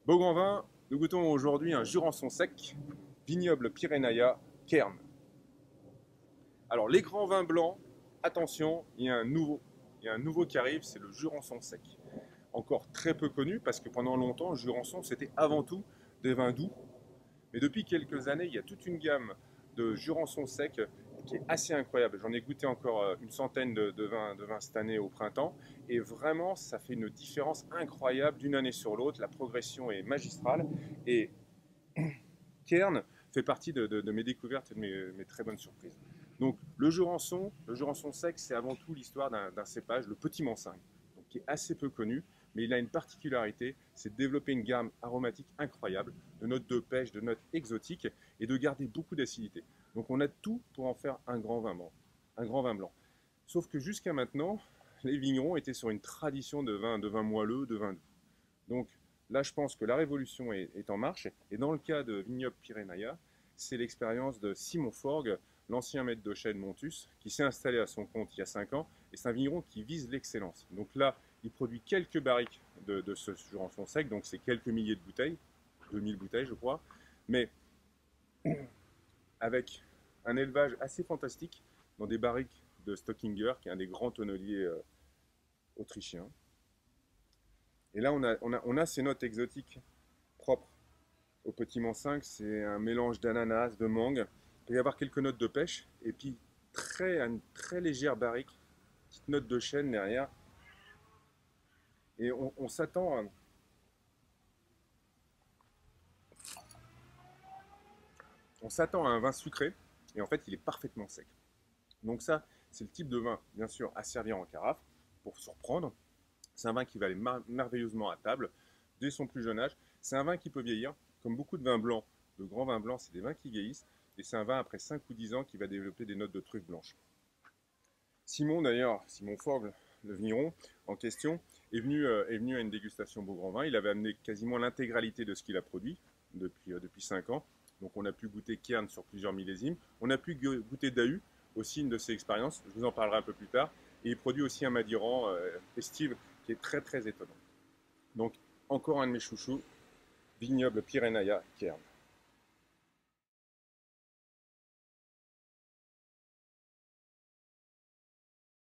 Beau grand vin, nous goûtons aujourd'hui un Jurançon sec, vignoble Pyrénaïa, Kern. Alors les grands vins blancs, attention, il y a un nouveau qui arrive, c'est le Jurançon sec. Encore très peu connu parce que pendant longtemps, Jurançon c'était avant tout des vins doux. Mais depuis quelques années, il y a toute une gamme de Jurançon sec qui est assez incroyable. J'en ai goûté encore une centaine de vins cette année au printemps. Et vraiment, ça fait une différence incroyable d'une année sur l'autre. La progression est magistrale. Et Cairn fait partie de mes découvertes et de mes très bonnes surprises. Donc le Jurançon sec, c'est avant tout l'histoire d'un cépage, le Petit Mansingue, donc, qui est assez peu connu, mais il a une particularité, c'est de développer une gamme aromatique incroyable, de notes de pêche, de notes exotiques, et de garder beaucoup d'acidité. Donc on a tout pour en faire un grand vin blanc. Un grand vin blanc. Sauf que jusqu'à maintenant, les vignerons étaient sur une tradition de vin moelleux, de vin doux. Donc là, je pense que la révolution est en marche. Et dans le cas de Vignoble Pyrénaïa, c'est l'expérience de Simon Forgue, l'ancien maître de chai de Montus, qui s'est installé à son compte il y a 5 ans. Et c'est un vigneron qui vise l'excellence. Donc là, il produit quelques barriques de ce Jurançon sec, donc c'est quelques milliers de bouteilles, 2000 bouteilles je crois, mais avec un élevage assez fantastique dans des barriques de Stockinger, qui est un des grands tonneliers autrichiens. Et là, on a ces notes exotiques propres au Petit Mansingue, c'est un mélange d'ananas, de mangue. Il peut y avoir quelques notes de pêche et puis une très légère barrique, petite note de chêne derrière. Et on s'attend à un vin sucré et en fait il est parfaitement sec. Donc ça, c'est le type de vin, bien sûr, à servir en carafe pour surprendre. C'est un vin qui va aller merveilleusement à table dès son plus jeune âge. C'est un vin qui peut vieillir, comme beaucoup de vins blancs. De grands vins blancs, c'est des vins qui vieillissent. Et c'est un vin après 5 ou 10 ans qui va développer des notes de truffe blanche. Simon, d'ailleurs, Simon Forgle, le vigneron en question, est venu à une dégustation Beau Grand Vin. Il avait amené quasiment l'intégralité de ce qu'il a produit depuis 5 ans. Donc on a pu goûter Cairn sur plusieurs millésimes. On a pu goûter Dahu, aussi une de ses expériences. Je vous en parlerai un peu plus tard. Et il produit aussi un Madiran Estive qui est très très étonnant. Donc encore un de mes chouchous, vignoble Pyrénaïa, Cairn.